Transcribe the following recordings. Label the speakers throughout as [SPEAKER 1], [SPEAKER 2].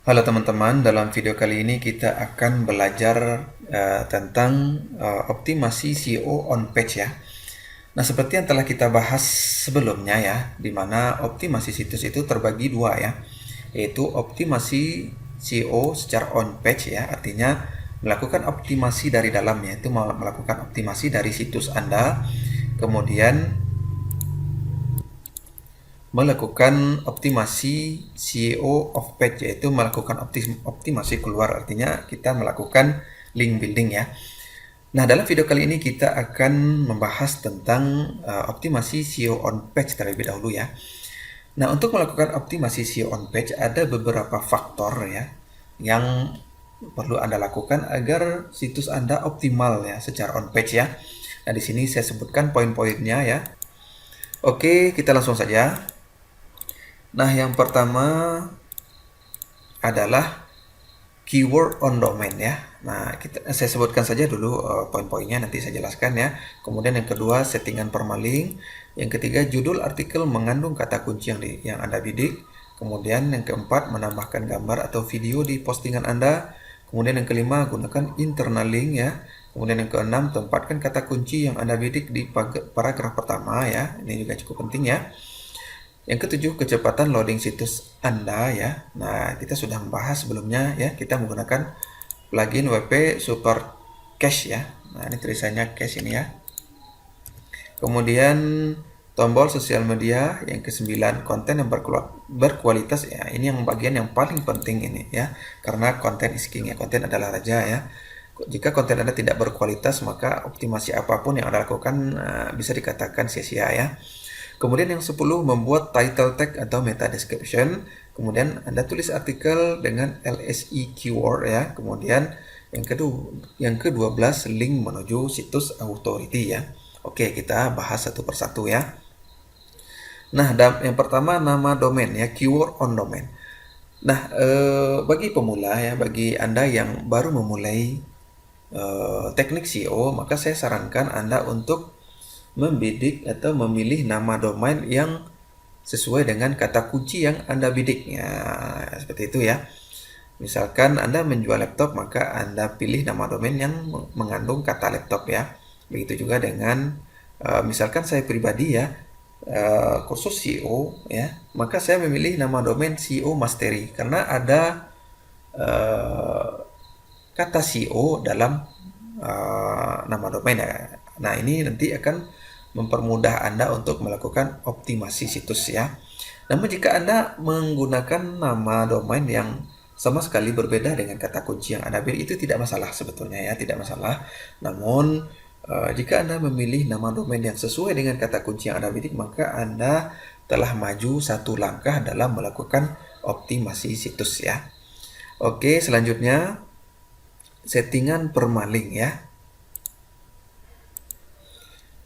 [SPEAKER 1] Halo teman-teman, dalam video kali ini kita akan belajar tentang optimasi SEO on page ya. Nah, seperti yang telah kita bahas sebelumnya ya, di mana optimasi situs itu terbagi dua ya, yaitu optimasi SEO secara on page ya, artinya melakukan optimasi dari dalamnya, itu melakukan optimasi dari situs Anda, kemudian melakukan optimasi SEO of page, yaitu melakukan optimasi keluar, artinya kita melakukan link building ya. Nah, dalam video kali ini kita akan membahas tentang optimasi SEO on page terlebih dahulu ya. Nah, untuk melakukan optimasi SEO on page ada beberapa faktor ya yang perlu Anda lakukan agar situs Anda optimal ya secara on page ya. Nah, di sini saya sebutkan poin-poinnya ya. Oke, kita langsung saja. Nah, yang pertama adalah keyword on domain ya. Nah, saya sebutkan saja dulu poin-poinnya, nanti saya jelaskan ya. Kemudian yang kedua, settingan permaling. Yang ketiga, judul artikel mengandung kata kunci yang Anda bidik. Kemudian yang keempat, menambahkan gambar atau video di postingan Anda. Kemudian yang kelima, gunakan internal link ya. Kemudian yang keenam, tempatkan kata kunci yang Anda bidik di paragraf pertama ya. Ini juga cukup penting ya. Yang ketujuh, kecepatan loading situs Anda ya. Nah, kita sudah membahas sebelumnya ya, kita menggunakan plugin WP Super Cache ya. Nah, ini tulisannya cache ini ya. Kemudian tombol sosial media yang kesembilan, konten yang berkualitas ya. Ini yang bagian yang paling penting ini ya. Karena konten is king ya, konten adalah raja ya. Jika konten Anda tidak berkualitas, maka optimasi apapun yang Anda lakukan bisa dikatakan sia-sia ya. Kemudian yang 10, membuat title tag atau meta description. Kemudian Anda tulis artikel dengan LSI keyword ya. Kemudian yang ke-12, link menuju situs authority ya. Oke, kita bahas satu persatu ya. Nah, yang pertama nama domain ya, keyword on domain. Nah, bagi pemula ya, bagi Anda yang baru memulai teknik SEO, maka saya sarankan Anda untuk membidik atau memilih nama domain yang sesuai dengan kata kunci yang Anda bidik. Ya, seperti itu ya. Misalkan Anda menjual laptop, maka Anda pilih nama domain yang mengandung kata laptop ya. Begitu juga dengan misalkan saya pribadi ya, kursus SEO ya, maka saya memilih nama domain SEO Mastery karena ada kata SEO dalam nama domain ya. Nah, ini nanti akan mempermudah Anda untuk melakukan optimasi situs ya. Namun jika Anda menggunakan nama domain yang sama sekali berbeda dengan kata kunci yang Anda pilih, itu tidak masalah sebetulnya ya, tidak masalah. Namun jika Anda memilih nama domain yang sesuai dengan kata kunci yang Anda pilih, maka Anda telah maju satu langkah dalam melakukan optimasi situs ya. Oke, selanjutnya settingan permaling ya.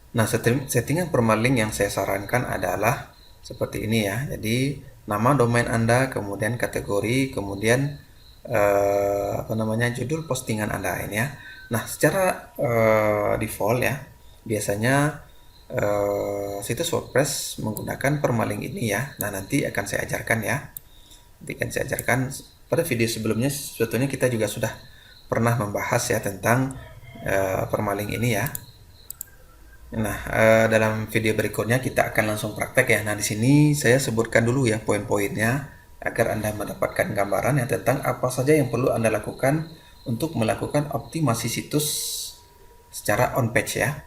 [SPEAKER 1] Nah, settingan permaling yang saya sarankan adalah seperti ini ya. Jadi, nama domain Anda, kemudian kategori, kemudian judul postingan Anda ini ya. Nah, secara default ya, biasanya situs WordPress menggunakan permaling ini ya. Nah, nanti akan saya ajarkan ya. Nanti akan saya ajarkan pada video sebelumnya, sebetulnya kita juga sudah pernah membahas ya tentang permaling ini ya. Nah, dalam video berikutnya kita akan langsung praktek ya. Nah, di sini saya sebutkan dulu ya poin-poinnya agar Anda mendapatkan gambaran ya tentang apa saja yang perlu Anda lakukan untuk melakukan optimasi situs secara on page ya.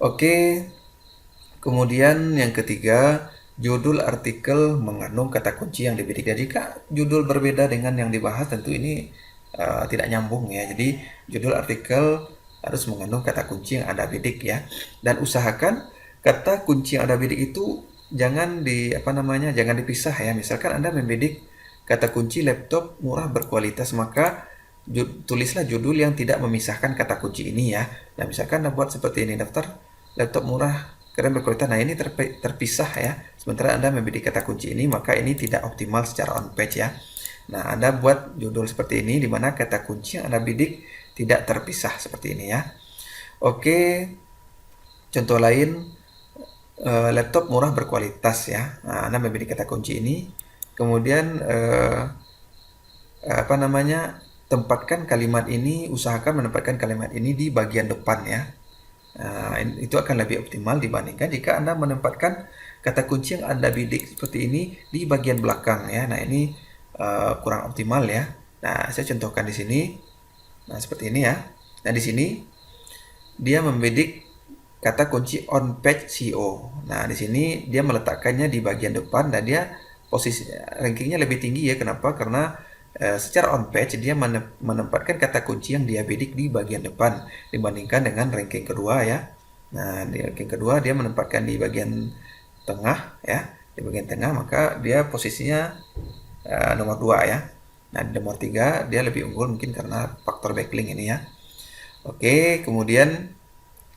[SPEAKER 1] Oke. Kemudian yang ketiga, judul artikel mengandung kata kunci yang dibidik. Jika judul berbeda dengan yang dibahas, tentu ini tidak nyambung ya. Jadi judul artikel harus mengandung kata kunci yang Anda bidik ya. Dan usahakan kata kunci yang Anda bidik itu jangan jangan dipisah ya. Misalkan Anda membidik kata kunci laptop murah berkualitas, maka tulislah judul yang tidak memisahkan kata kunci ini ya. Nah, misalkan Anda buat seperti ini, daftar laptop murah keren berkualitas. Nah, ini terpisah ya. Sementara Anda membidik kata kunci ini, maka ini tidak optimal secara on page ya. Nah, Anda buat judul seperti ini di mana kata kunci yang Anda bidik tidak terpisah seperti ini ya. Oke, contoh lain, laptop murah berkualitas ya. Nah, Anda membidik kata kunci ini, kemudian apa namanya, tempatkan kalimat ini, usahakan menempatkan kalimat ini di bagian depan ya. Itu akan lebih optimal dibandingkan jika Anda menempatkan kata kunci yang Anda bidik seperti ini di bagian belakang ya. Nah, ini kurang optimal ya. Nah, saya contohkan di sini. Nah, seperti ini ya. Nah, di sini dia membidik kata kunci on page CEO. Nah, di sini dia meletakkannya di bagian depan dan dia posisi rankingnya lebih tinggi ya. Kenapa? Karena secara on page dia menempatkan kata kunci yang dia bidik di bagian depan dibandingkan dengan ranking kedua ya. Nah, di ranking kedua dia menempatkan di bagian tengah ya, di bagian tengah, maka dia posisinya nomor 2 ya. Nah, di nomor 3 dia lebih unggul mungkin karena faktor backlink ini ya. Oke, kemudian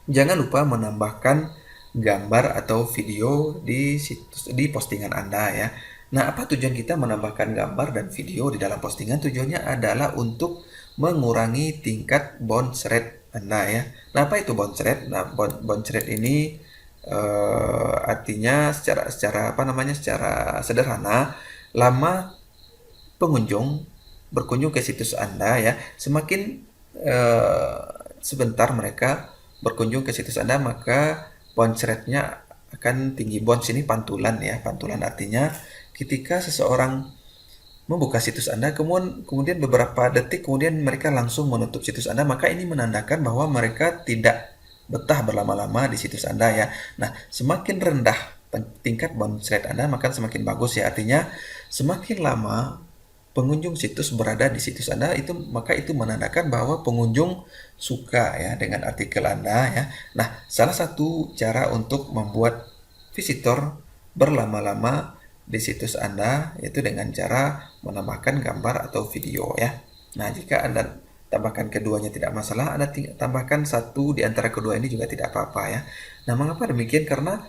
[SPEAKER 1] jangan lupa menambahkan gambar atau video di situs di postingan Anda ya. Nah, apa tujuan kita menambahkan gambar dan video di dalam postingan? Tujuannya adalah untuk mengurangi tingkat bounce rate Anda ya. Nah, apa itu bounce rate? Nah, bounce rate ini artinya secara apa namanya? Secara sederhana, lama pengunjung berkunjung ke situs Anda ya, semakin eh, sebentar mereka berkunjung ke situs Anda, maka bounce rate-nya akan tinggi. Bounce ini pantulan ya, pantulan artinya ketika seseorang membuka situs Anda, kemudian beberapa detik kemudian mereka langsung menutup situs Anda, maka ini menandakan bahwa mereka tidak betah berlama-lama di situs Anda ya. Nah, semakin rendah tingkat bounce rate Anda, maka semakin bagus ya. Artinya, semakin lama pengunjung situs berada di situs Anda itu, maka itu menandakan bahwa pengunjung suka ya dengan artikel Anda ya. Nah, salah satu cara untuk membuat visitor berlama-lama di situs Anda yaitu dengan cara menambahkan gambar atau video ya. Nah, jika Anda tambahkan keduanya tidak masalah, Anda tambahkan satu di antara kedua ini juga tidak apa-apa ya. Nah, mengapa demikian? Karena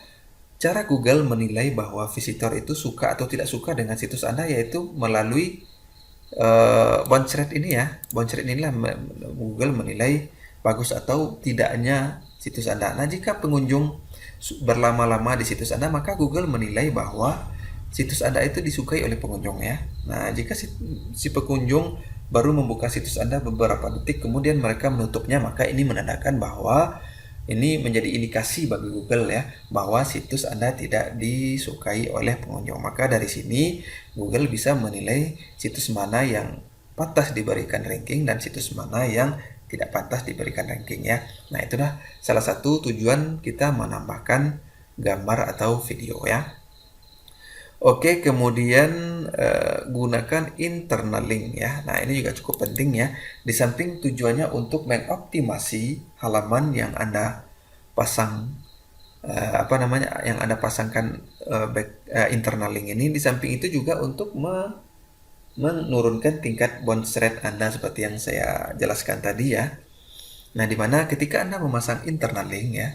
[SPEAKER 1] cara Google menilai bahwa visitor itu suka atau tidak suka dengan situs Anda yaitu melalui bounce rate ini ya. Bounce rate inilah Google menilai bagus atau tidaknya situs Anda. Nah, jika pengunjung berlama-lama di situs Anda, maka Google menilai bahwa situs Anda itu disukai oleh pengunjung ya. Nah, jika si pengunjung baru membuka situs Anda beberapa detik kemudian mereka menutupnya, maka ini menandakan bahwa ini menjadi indikasi bagi Google ya bahwa situs Anda tidak disukai oleh pengunjung. Maka dari sini Google bisa menilai situs mana yang pantas diberikan ranking dan situs mana yang tidak pantas diberikan ranking ya. Nah, itulah salah satu tujuan kita menambahkan gambar atau video ya. Oke, kemudian gunakan internal link ya. Nah, ini juga cukup penting ya. Di samping tujuannya untuk mengoptimasi halaman yang Anda pasang apa namanya yang Anda pasangkan internal link ini, di samping itu juga untuk menurunkan tingkat bounce rate Anda seperti yang saya jelaskan tadi ya. Nah, dimana ketika Anda memasang internal link ya,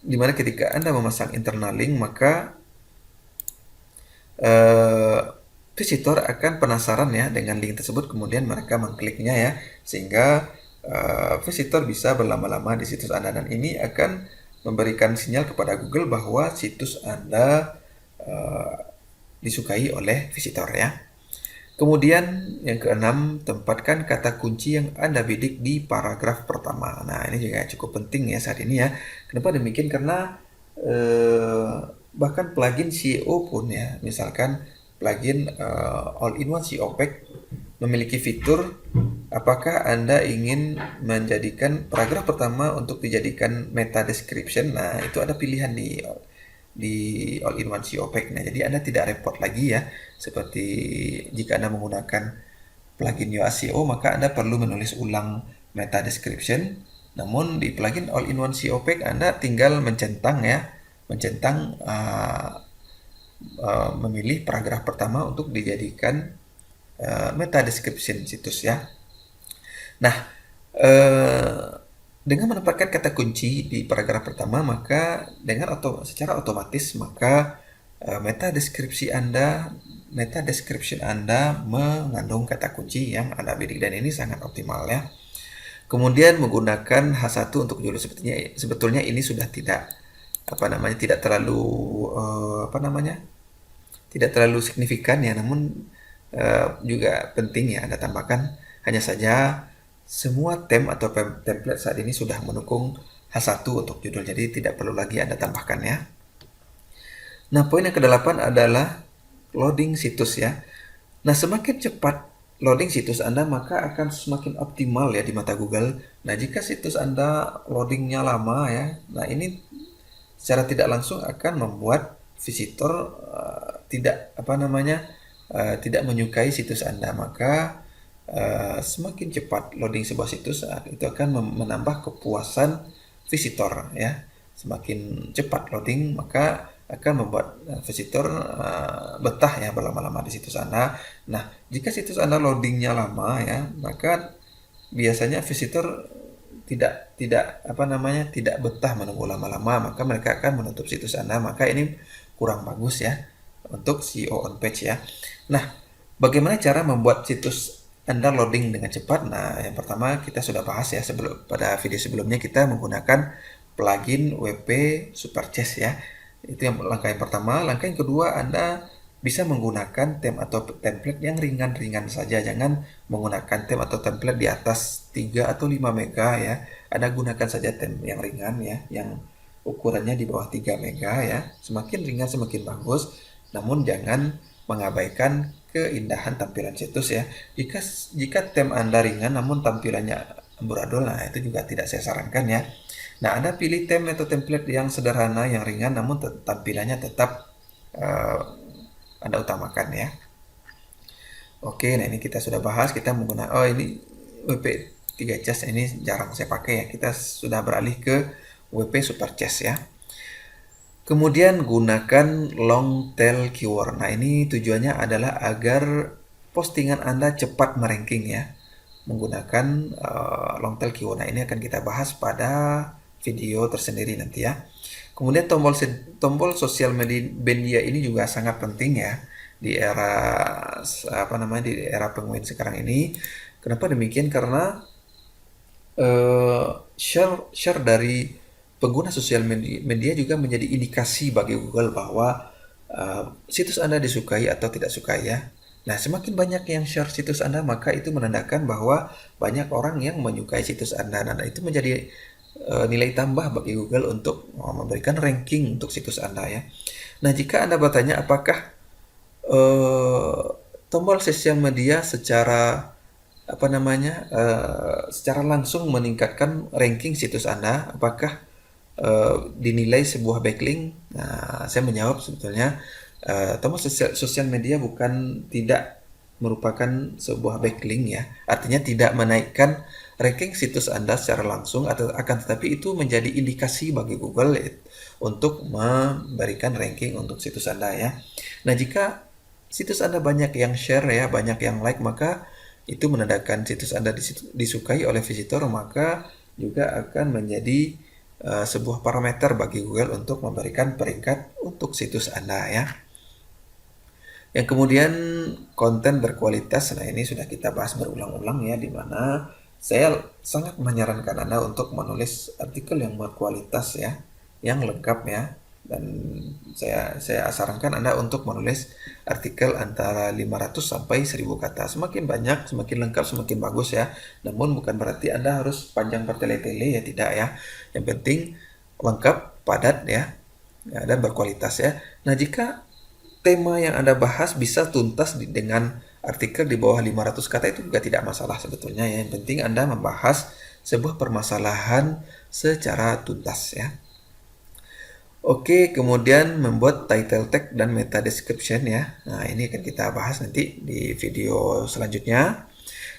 [SPEAKER 1] dimana ketika Anda memasang internal link maka visitor akan penasaran ya dengan link tersebut, kemudian mereka mengkliknya ya, sehingga visitor bisa berlama-lama di situs Anda dan ini akan memberikan sinyal kepada Google bahwa situs Anda disukai oleh visitor ya. Kemudian yang keenam, tempatkan kata kunci yang Anda bidik di paragraf pertama. Nah, ini juga cukup penting ya saat ini ya. Kenapa demikian? Karena bahkan plugin SEO pun ya, misalkan plugin all-in-one SEO pack memiliki fitur apakah Anda ingin menjadikan paragraf pertama untuk dijadikan meta description. Nah, itu ada pilihan di all-in-one SEO pack. Nah, jadi Anda tidak repot lagi ya. Seperti jika Anda menggunakan plugin Yoast SEO, maka Anda perlu menulis ulang meta description. Namun di plugin all-in-one SEO pack Anda tinggal mencentang ya, mencentang memilih paragraf pertama untuk dijadikan meta description situs ya. Nah, dengan menempatkan kata kunci di paragraf pertama, maka secara otomatis maka meta description Anda mengandung kata kunci yang Anda bidik dan ini sangat optimal ya. Kemudian menggunakan H1 untuk judul, sebetulnya ini sudah tidak tidak terlalu tidak terlalu signifikan ya, namun juga penting ya Anda tambahkan. Hanya saja semua atau template saat ini sudah mendukung H1 untuk judul, jadi tidak perlu lagi Anda tambahkan ya. Nah, poin yang kedelapan adalah loading situs ya. Nah, semakin cepat loading situs Anda, maka akan semakin optimal ya di mata Google. Nah, jika situs Anda loadingnya lama ya, nah ini secara tidak langsung akan membuat visitor tidak tidak menyukai situs Anda. Maka semakin cepat loading sebuah situs itu akan menambah kepuasan visitor ya. Semakin cepat loading maka akan membuat visitor betah ya berlama-lama di situs Anda. Nah, jika situs Anda loadingnya lama ya, maka biasanya visitor tidak betah menunggu lama-lama, maka mereka akan menutup situs Anda. Maka ini kurang bagus ya untuk SEO on page ya. Nah, bagaimana cara membuat situs Anda loading dengan cepat? Nah, yang pertama kita sudah bahas ya pada video sebelumnya, kita menggunakan plugin WP Superchest ya. Itu yang langkah yang pertama. Langkah yang kedua, Anda bisa menggunakan theme atau template yang ringan-ringan saja. Jangan menggunakan theme atau template di atas 3 atau 5 mega ya. Anda gunakan saja theme yang ringan ya, yang ukurannya di bawah 3 mega ya. Semakin ringan semakin bagus. Namun jangan mengabaikan keindahan tampilan situs ya. Jika theme Anda ringan namun tampilannya amburadul, nah itu juga tidak saya sarankan ya. Nah, Anda pilih theme atau template yang sederhana, yang ringan, namun tampilannya tetap Anda utamakan ya. Oke, nah ini kita sudah bahas, kita menggunakan, ini WP3Chest ini jarang saya pakai ya. Kita sudah beralih ke WP Superchest ya. Kemudian gunakan long tail keyword. Nah, ini tujuannya adalah agar postingan Anda cepat meranking ya. Menggunakan long tail keyword. Nah, ini akan kita bahas pada video tersendiri nanti ya. Kemudian tombol sosial media ini juga sangat penting ya di era di era penguin sekarang ini. Kenapa demikian? Karena share dari pengguna sosial media juga menjadi indikasi bagi Google bahwa situs Anda disukai atau tidak sukai ya. Nah, semakin banyak yang share situs Anda, maka itu menandakan bahwa banyak orang yang menyukai situs Anda. Nah, itu menjadi nilai tambah bagi Google untuk memberikan ranking untuk situs Anda ya. Nah, jika Anda bertanya apakah tombol sosial media secara secara langsung meningkatkan ranking situs Anda, apakah dinilai sebuah backlink? Nah, saya menjawab sebetulnya tombol sosial media bukan tidak merupakan sebuah backlink ya. Artinya tidak menaikkan ranking situs Anda secara langsung, atau akan tetapi itu menjadi indikasi bagi Google untuk memberikan ranking untuk situs Anda ya. Nah, jika situs Anda banyak yang share ya, banyak yang like, maka itu menandakan situs Anda disukai oleh visitor, maka juga akan menjadi sebuah parameter bagi Google untuk memberikan peringkat untuk situs Anda ya. Yang kemudian konten berkualitas. Nah, ini sudah kita bahas berulang-ulang ya, di mana saya sangat menyarankan Anda untuk menulis artikel yang berkualitas ya, yang lengkap ya. Dan saya sarankan Anda untuk menulis artikel antara 500 sampai 1000 kata. Semakin banyak, semakin lengkap, semakin bagus ya. Namun bukan berarti Anda harus panjang bertele-tele ya, tidak ya. Yang penting lengkap, padat ya, dan berkualitas ya. Nah, jika tema yang Anda bahas bisa tuntas dengan artikel di bawah 500 kata, itu juga tidak masalah sebetulnya ya. Yang penting Anda membahas sebuah permasalahan secara tuntas ya. Oke, kemudian membuat title tag dan meta description ya. Nah, ini akan kita bahas nanti di video selanjutnya.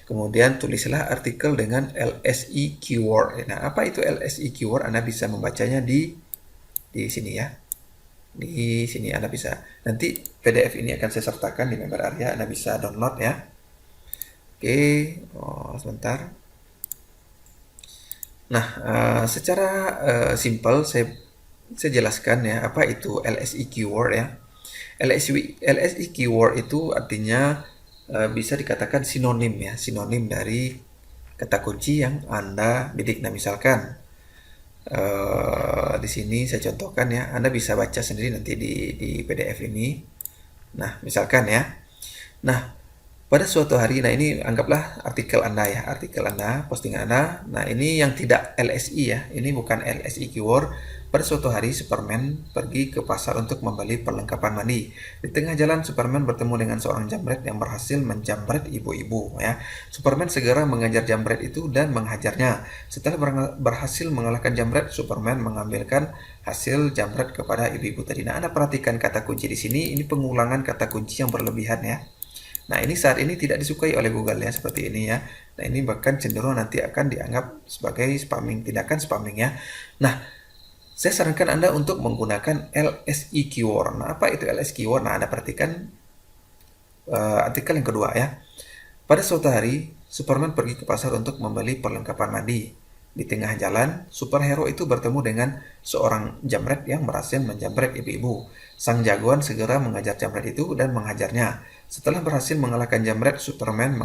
[SPEAKER 1] Kemudian tulislah artikel dengan LSI keyword. Nah, apa itu LSI keyword? Anda bisa membacanya di sini ya. Di sini Anda bisa. Nanti PDF ini akan saya sertakan di member area. Anda bisa download ya. Oke, sebentar. Nah, secara simpel saya jelaskan ya, apa itu LSI keyword ya. LSI keyword itu artinya bisa dikatakan sinonim ya, sinonim dari kata kunci yang Anda bidik. Nah, misalkan di sini saya contohkan ya, Anda bisa baca sendiri nanti di PDF ini. Nah, misalkan ya. Nah, Pada suatu hari, nah ini anggaplah artikel Anda ya, artikel Anda, postingan Anda. Nah ini yang tidak LSI ya, ini bukan LSI keyword. Pada suatu hari Superman pergi ke pasar untuk membeli perlengkapan mandi. Di tengah jalan Superman bertemu dengan seorang jambret yang berhasil menjambret ibu-ibu ya. Superman segera mengejar jambret itu dan menghajarnya. Setelah berhasil mengalahkan jambret, Superman mengambilkan hasil jambret kepada ibu-ibu tadi. Nah, Anda perhatikan kata kunci di sini, ini pengulangan kata kunci yang berlebihan ya. Nah, ini saat ini tidak disukai oleh Google ya, seperti ini ya. Nah, ini bahkan cenderung nanti akan dianggap sebagai spamming, tindakan spamming ya. Nah, saya sarankan Anda untuk menggunakan LSI keyword. Nah, apa itu LSI keyword? Nah, Anda perhatikan artikel yang kedua ya. Pada suatu hari, Superman pergi ke pasar untuk membeli perlengkapan mandi. Di tengah jalan, superhero itu bertemu dengan seorang jambret yang berhasil menjambret ibu-ibu. Sang jagoan segera mengejar jambret itu dan menghajarnya. Setelah berhasil mengalahkan jambret, Superman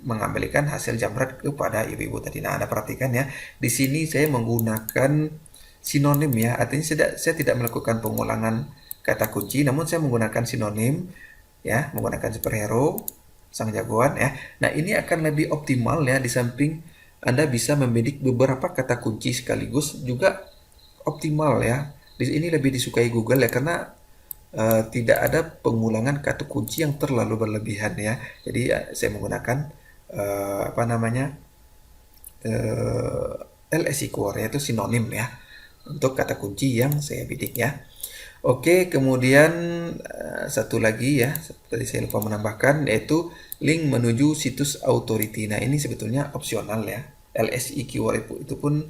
[SPEAKER 1] mengembalikan hasil jambret kepada ibu-ibu tadi. Nah, Anda perhatikan ya, di sini saya menggunakan sinonim ya, artinya saya tidak melakukan pengulangan kata kunci, namun saya menggunakan sinonim ya, menggunakan superhero, sang jagoan ya. Nah, ini akan lebih optimal ya, di samping Anda bisa membidik beberapa kata kunci sekaligus juga optimal ya. Di ini lebih disukai Google ya karena tidak ada pengulangan kata kunci yang terlalu berlebihan ya. Jadi saya menggunakan apa namanya LSI keyword yaitu sinonim ya untuk kata kunci yang saya bidik ya. Oke, kemudian satu lagi ya, tadi saya lupa menambahkan yaitu link menuju situs authority. Nah, ini sebetulnya opsional ya. LSI keyword itu pun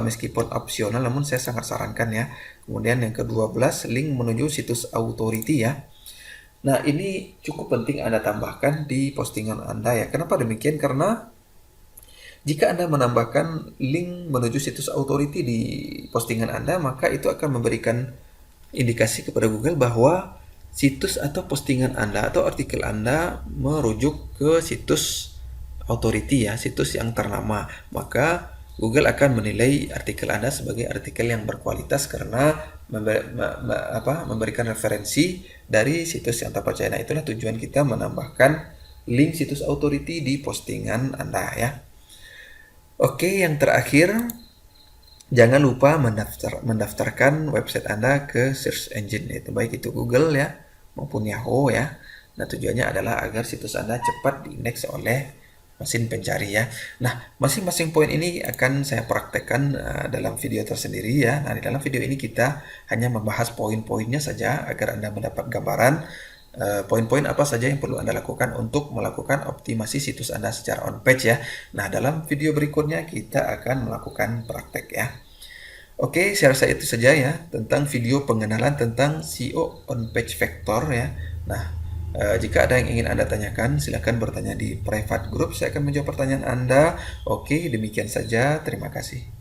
[SPEAKER 1] meskipun opsional namun saya sangat sarankan ya. Kemudian yang ke-12 link menuju situs authority ya. Nah, ini cukup penting Anda tambahkan di postingan Anda ya. Kenapa demikian? Karena jika Anda menambahkan link menuju situs authority di postingan Anda, maka itu akan memberikan indikasi kepada Google bahwa situs atau postingan Anda atau artikel Anda merujuk ke situs authority ya, situs yang ternama. Maka Google akan menilai artikel Anda sebagai artikel yang berkualitas karena memberikan referensi dari situs yang terpercaya. Nah, itulah tujuan kita menambahkan link situs authority di postingan Anda ya. Oke, yang terakhir, jangan lupa mendaftarkan website Anda ke search engine, itu baik itu Google ya maupun Yahoo ya. Nah, tujuannya adalah agar situs Anda cepat diindeks oleh mesin pencari ya. Nah, masing-masing poin ini akan saya praktekkan dalam video tersendiri ya. Nah, di dalam video ini kita hanya membahas poin-poinnya saja agar Anda mendapat gambaran poin-poin apa saja yang perlu Anda lakukan untuk melakukan optimasi situs Anda secara on page ya. Nah, dalam video berikutnya kita akan melakukan praktek ya. Oke, saya rasa itu saja ya tentang video pengenalan tentang SEO on page vector ya. Nah, jika ada yang ingin Anda tanyakan, silakan bertanya di private group. Saya akan menjawab pertanyaan Anda. Oke, demikian saja. Terima kasih.